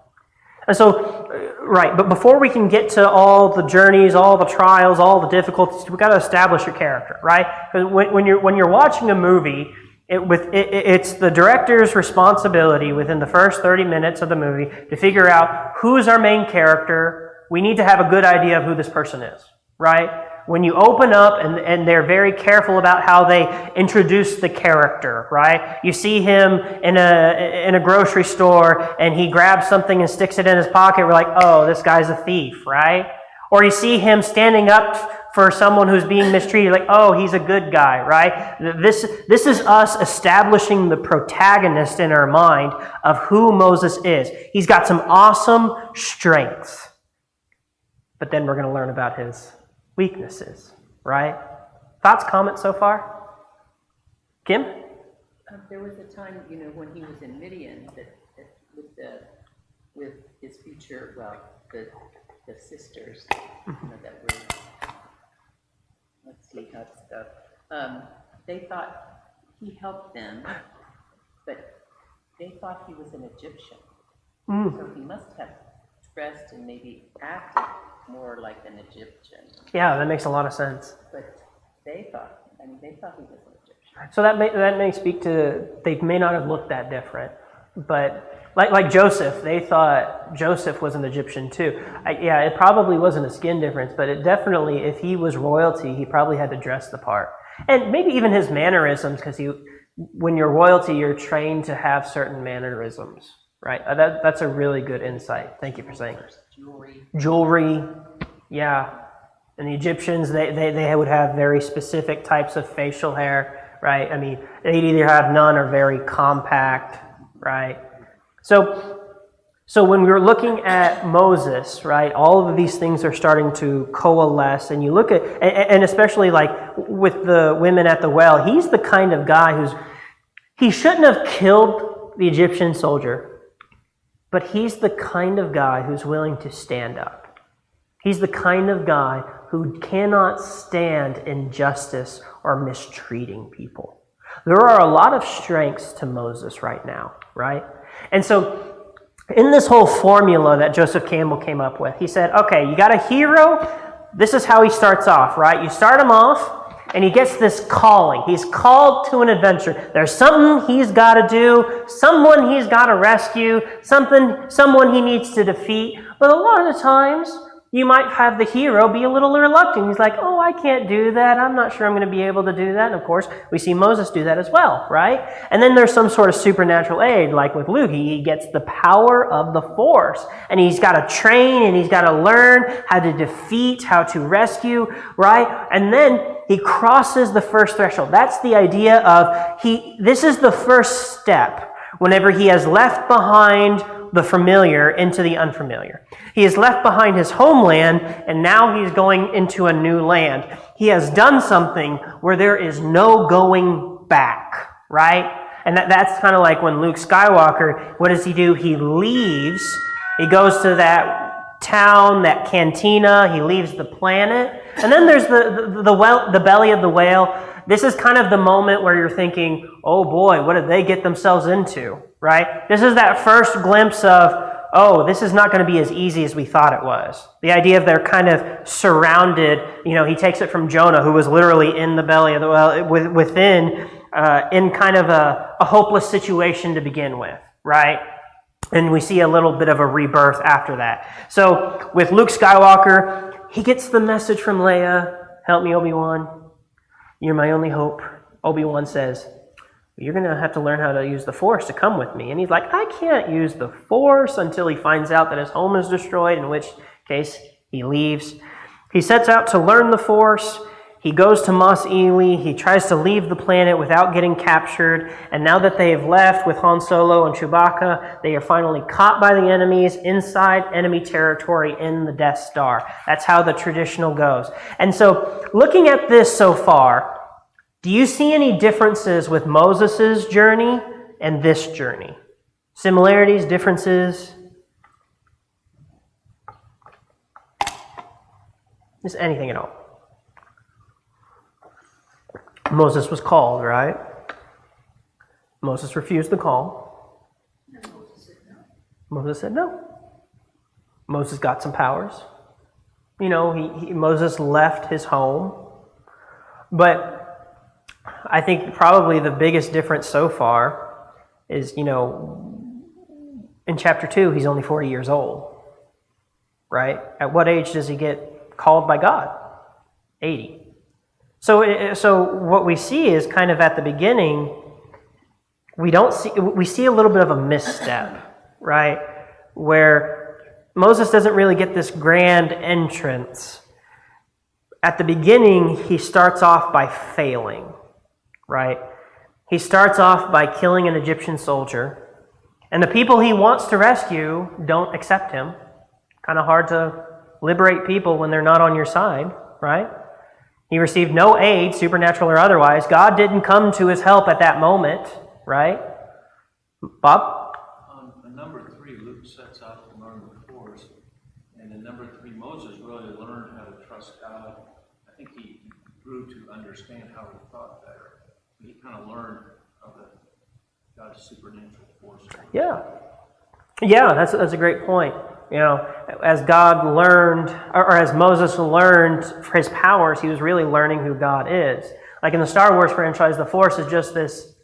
S1: And so, right, but before we can get to all the journeys, all the trials, all the difficulties, we've got to establish your character, right? Because when you're watching a movie, it's the director's responsibility within the first 30 minutes of the movie to figure out who's our main character. We need to have a good idea of who this person is, right? When you open up, and they're very careful about how they introduce the character, right? You see him in a grocery store, and he grabs something and sticks it in his pocket. We're like, oh, this guy's a thief, right? Or you see him standing up for someone who's being mistreated, like, oh, he's a good guy, right? This is us establishing the protagonist in our mind of who Moses is. He's got some awesome strengths. But then we're going to learn about his weaknesses, right? Thoughts, comments so far? Kim?
S3: There was a time, when he was in Midian, that with his future, the sisters, that were, let's see how to stuff. They thought he helped them, but they thought he was an Egyptian. So he must have dressed and maybe acted more like an Egyptian.
S1: Yeah, that makes a lot of sense.
S3: But they thought he was an Egyptian.
S1: So that may speak to, they may not have looked that different, but like Joseph, they thought Joseph was an Egyptian too. It probably wasn't a skin difference, but it definitely, if he was royalty, he probably had to dress the part. And maybe even his mannerisms, because when you're royalty, you're trained to have certain mannerisms, right? That's a really good insight. Thank you for saying this. Jewelry, yeah. And the Egyptians, they would have very specific types of facial hair, right? They'd either have none or very compact, right? So when we're looking at Moses, right, all of these things are starting to coalesce, and you look at, and especially like with the women at the well, he's the kind of guy he shouldn't have killed the Egyptian soldier, but he's the kind of guy who's willing to stand up. He's the kind of guy who cannot stand injustice or mistreating people. There are a lot of strengths to Moses right now, right? And so in this whole formula that Joseph Campbell came up with, he said, okay, you got a hero. This is how he starts off, right? You start him off, And he gets this calling. He's called to an adventure. There's something he's got to do, someone he's got to rescue, someone he needs to defeat. But a lot of the times, you might have the hero be a little reluctant. He's like, oh, I can't do that. I'm not sure I'm going to be able to do that. And of course, we see Moses do that as well, right? And then there's some sort of supernatural aid, like with Luke. He gets the power of the Force. And he's got to train and he's got to learn how to defeat, how to rescue, right? And then he crosses the first threshold. That's the idea of this is the first step whenever he has left behind the familiar into the unfamiliar. He has left behind his homeland, and now he's going into a new land. He has done something where there is no going back, right? And that's kind of like when Luke Skywalker, what does he do? He leaves. He goes to that town, that cantina. He leaves the planet. And then there's the belly of the whale. This is kind of the moment where you're thinking, oh boy, what did they get themselves into, right? This is that first glimpse of, oh, this is not going to be as easy as we thought it was. The idea of they're kind of surrounded, he takes it from Jonah, who was literally in the belly of the whale, within, in kind of a hopeless situation to begin with, right? And we see a little bit of a rebirth after that. So with Luke Skywalker, he gets the message from Leia, help me, Obi-Wan. You're my only hope. Obi-Wan says, you're going to have to learn how to use the Force to come with me. And he's like, I can't use the Force until he finds out that his home is destroyed, in which case he leaves. He sets out to learn the Force. He goes to Mos Eisley. He tries to leave the planet without getting captured. And now that they have left with Han Solo and Chewbacca, they are finally caught by the enemies inside enemy territory in the Death Star. That's how the traditional goes. And so, looking at this so far, do you see any differences with Moses' journey and this journey? Similarities, differences? Just anything at all. Moses was called, right? Moses refused the call. Moses said no. Moses got some powers. Moses left his home. But I think probably the biggest difference so far is, in chapter 2, he's only 40 years old, right? At what age does he get called by God? 80. So what we see is kind of at the beginning, we see a little bit of a misstep, right? Where Moses doesn't really get this grand entrance. At the beginning, he starts off by failing, right? He starts off by killing an Egyptian soldier, and the people he wants to rescue don't accept him. Kind of hard to liberate people when they're not on your side, right? He received no aid, supernatural or otherwise. God didn't come to his help at that moment, right? Bob?
S9: On number 3, Luke sets out to learn the Force, and in number 3, Moses really learned how to trust God. I think he grew to understand how he thought better. He kind of learned of God's supernatural force.
S1: Yeah, that's a great point. As God learned, or as Moses learned his powers, he was really learning who God is. Like in the Star Wars franchise, the Force is just this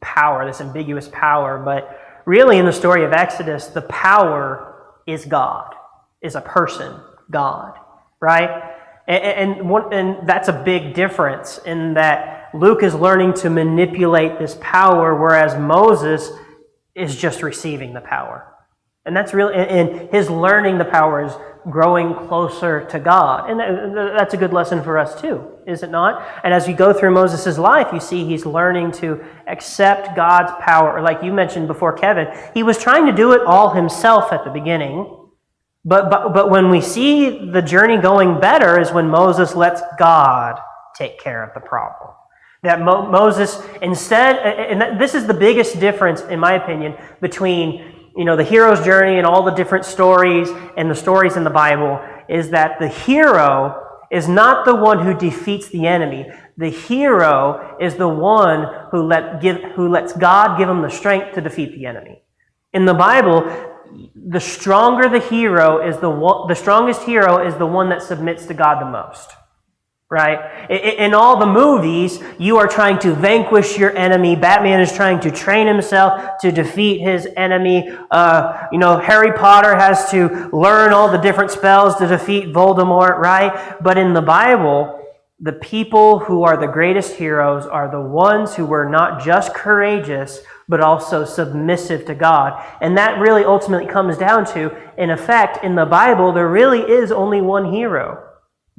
S1: power, this ambiguous power. But really in the story of Exodus, the power is God, is a person, God, right? And that's a big difference in that Luke is learning to manipulate this power, whereas Moses is just receiving the power. And that's really, and his learning the power is growing closer to God. And that's a good lesson for us too, is it not? And as you go through Moses' life, you see he's learning to accept God's power. Or like you mentioned before, Kevin, he was trying to do it all himself at the beginning. But when we see the journey going better is when Moses lets God take care of the problem. That Moses instead, and this is the biggest difference, in my opinion, between the hero's journey and all the different stories and the stories in the Bible, is that the hero is not the one who defeats the enemy. The hero is the one who lets God give him the strength to defeat the enemy. In the Bible, the strongest hero is the one that submits to God the most. right? In all the movies, you are trying to vanquish your enemy. Batman is trying to train himself to defeat his enemy. Harry Potter has to learn all the different spells to defeat Voldemort, right? But in the Bible, the people who are the greatest heroes are the ones who were not just courageous, but also submissive to God. And that really ultimately comes down to, in effect, in the Bible, there really is only one hero,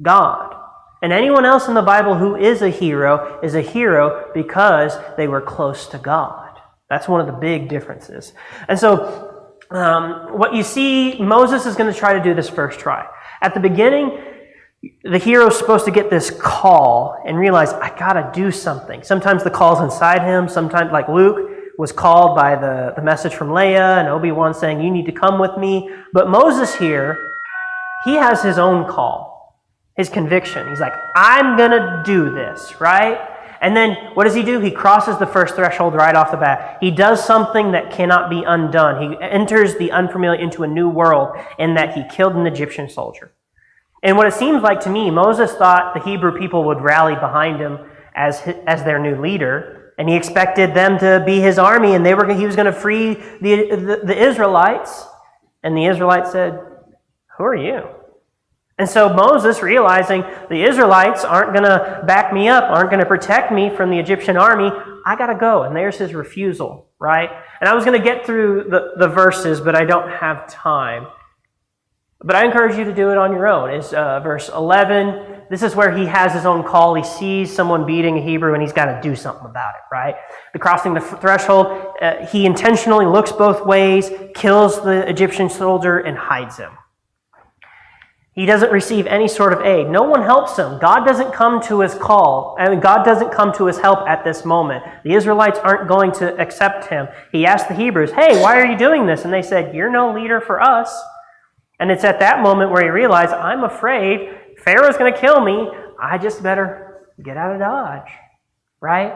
S1: God. And anyone else in the Bible who is a hero because they were close to God. That's one of the big differences. And so what you see, Moses is going to try to do this first try. At the beginning, the hero's supposed to get this call and realize, I got to do something. Sometimes the call's inside him. Sometimes, like Luke was called by the message from Leia and Obi-Wan saying, you need to come with me. But Moses here, he has his own call. His conviction. He's like, I'm going to do this, right? And then what does he do? He crosses the first threshold right off the bat. He does something that cannot be undone. He enters the unfamiliar into a new world in that he killed an Egyptian soldier. And what it seems like to me, Moses thought the Hebrew people would rally behind him as their new leader, and he expected them to be his army, and he was going to free the Israelites. And the Israelites said, who are you? And so Moses, realizing the Israelites aren't going to back me up, aren't going to protect me from the Egyptian army, I got to go. And there's his refusal, right? And I was going to get through the verses, but I don't have time. But I encourage you to do it on your own. It's verse 11. This is where he has his own call. He sees someone beating a Hebrew, and he's got to do something about it, right? The crossing the threshold, he intentionally looks both ways, kills the Egyptian soldier, and hides him. He doesn't receive any sort of aid. No one helps him. God doesn't come to his call. God doesn't come to his help at this moment. The Israelites aren't going to accept him. He asked the Hebrews, hey, why are you doing this? And they said, you're no leader for us. And it's at that moment where he realized, I'm afraid Pharaoh's going to kill me. I just better get out of Dodge, right?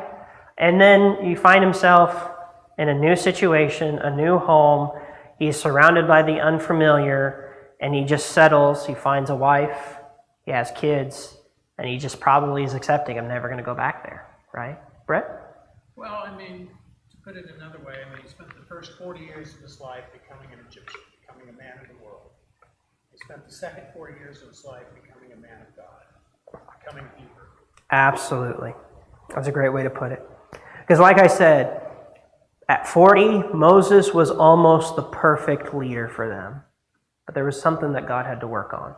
S1: And then you find himself in a new situation, a new home. He's surrounded by the unfamiliar. And he just settles, he finds a wife, he has kids, and he just probably is accepting, I'm never going to go back there, right? Brett?
S6: Well, to put it another way, he spent the first 40 years of his life becoming an Egyptian, becoming a man of the world. He spent the second 40 years of his life becoming a man of God, becoming a Hebrew.
S1: Absolutely. That's a great way to put it. Because like I said, at 40, Moses was almost the perfect leader for them. But there was something that God had to work on.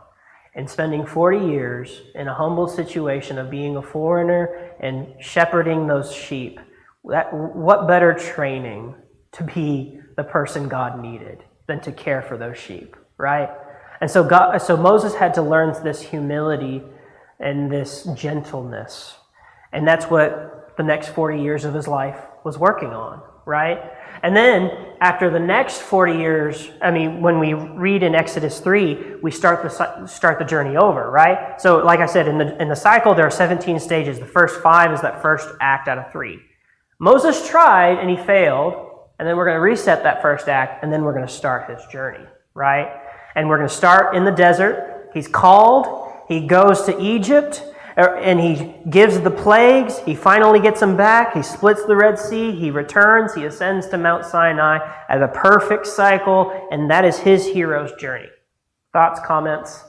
S1: And spending 40 years in a humble situation of being a foreigner and shepherding those sheep, what better training to be the person God needed than to care for those sheep, right? And so Moses had to learn this humility and this gentleness. And that's what the next 40 years of his life was working on, right? And then, after the next 40 years, when we read in Exodus 3, we start the journey over, right? So, like I said, in the cycle, there are 17 stages. The first 5 is that first act out of 3. Moses tried, and he failed, and then we're going to reset that first act, and then we're going to start his journey, right? And we're going to start in the desert. He's called. He goes to Egypt. And he gives the plagues. He finally gets them back. He splits the Red Sea. He returns. He ascends to Mount Sinai as a perfect cycle. And that is his hero's journey. Thoughts, comments?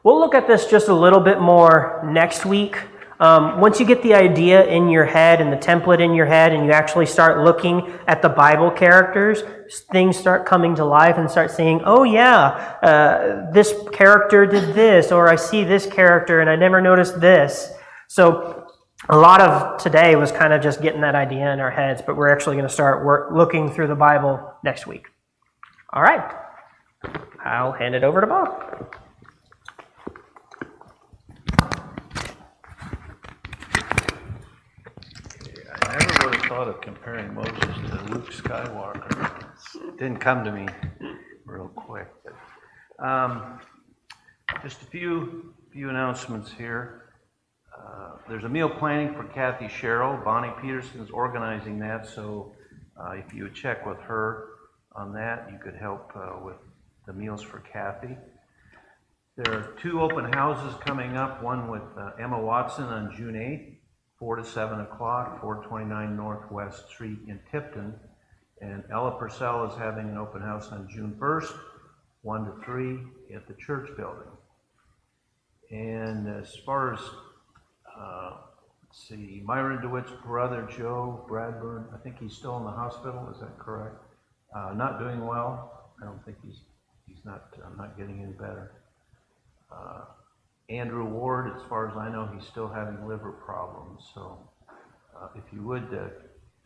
S1: We'll look at this just a little bit more next week. Once you get the idea in your head and the template in your head and you actually start looking at the Bible characters, things start coming to life and start saying, oh yeah, this character did this, or I see this character and I never noticed this. So a lot of today was kind of just getting that idea in our heads, but we're actually going to start looking through the Bible next week. All right. I'll hand it over to Bob.
S9: I never would have thought of comparing Moses to Luke Skywalker. It didn't come to me real quick. But, just a few announcements here. There's a meal planning for Kathy Sherrill. Bonnie Peterson is organizing that, so if you would check with her on that, you could help with the meals for Kathy. There are 2 open houses coming up, one with Emma Watson on June 8th, 4 to 7 o'clock, 429 Northwest Street in Tipton. And Ella Purcell is having an open house on June 1st, 1 to 3 at the church building. And as far as, let's see, Myron DeWitt's brother, Joe Bradburn, I think he's still in the hospital, is that correct? Not doing well. I don't think he's not getting any better. Andrew Ward, as far as I know, he's still having liver problems. So if you would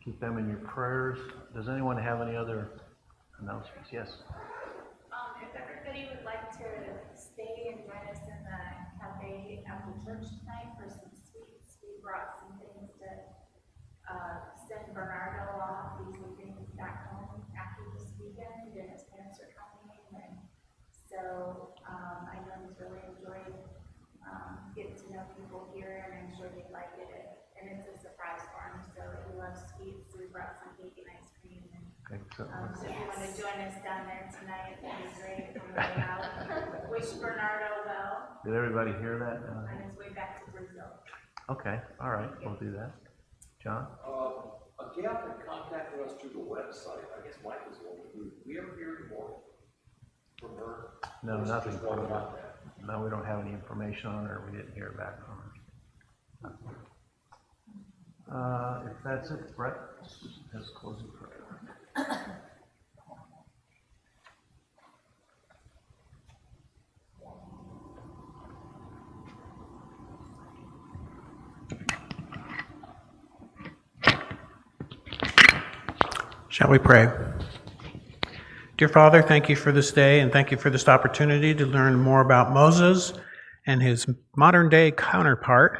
S9: keep them in your prayers. Does anyone have any other announcements? Yes.
S10: If everybody would like to stay and join us in the cafe after church tonight for some sweets, we brought some things to send Bernardo off. These are things back home after this weekend. And his parents are coming, and so I know he's really enjoyed getting to know people here, and I'm sure they'd like it. And it's a surprise for him, so he loves sweets. So we brought some cake and ice cream. And,
S9: Okay, so
S10: so if you want to join us down there tonight, that'd be great. On the way out, wish Bernardo well
S9: did everybody hear that?
S10: on his way back to Brazil.
S9: Okay, all right, we'll do that. John?
S5: A gal had contacted us through the website. I guess Mike was the one who, did we ever hear any more from her?
S9: No,
S5: Or was it
S9: nothing.
S5: just one about that?
S9: No, we don't have any information on her. We didn't hear back from her. If that's it, Brett has closing prayer.
S6: Shall we pray? Dear Father, thank you for this day, and thank you for this opportunity to learn more about Moses and his modern-day counterpart,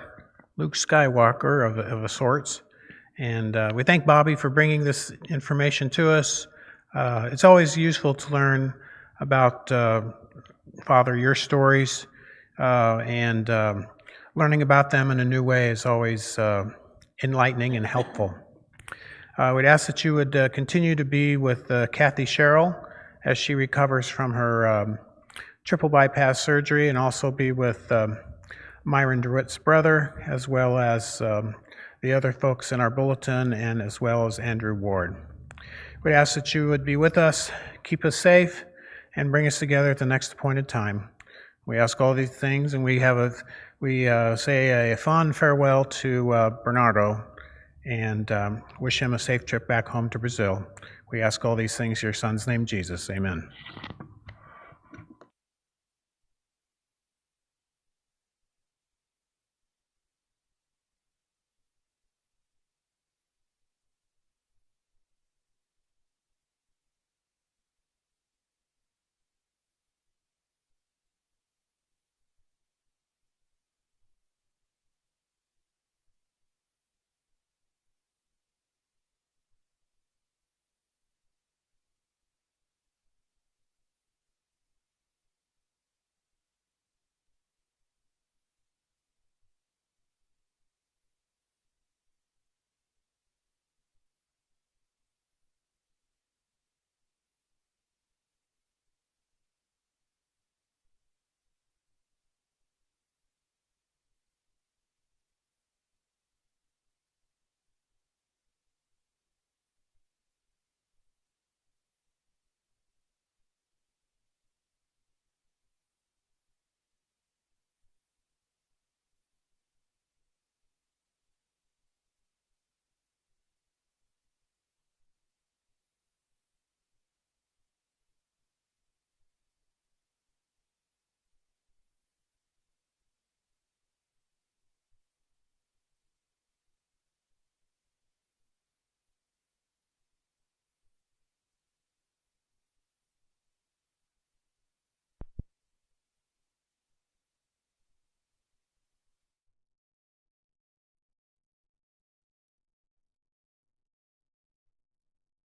S6: Luke Skywalker of a sorts. And we thank Bobby for bringing this information to us. It's always useful to learn about, Father, your stories, and learning about them in a new way is always enlightening and helpful. We'd ask that you would continue to be with Kathy Sherrill as she recovers from her triple bypass surgery, and also be with Myron DeWitt's brother, as well as the other folks in our bulletin, and as well as Andrew Ward. We ask that you would be with us, keep us safe, and bring us together at the next appointed time. We ask all these things, and we say a fond farewell to Bernardo, and wish him a safe trip back home to Brazil. We ask all these things in your son's name, Jesus. Amen.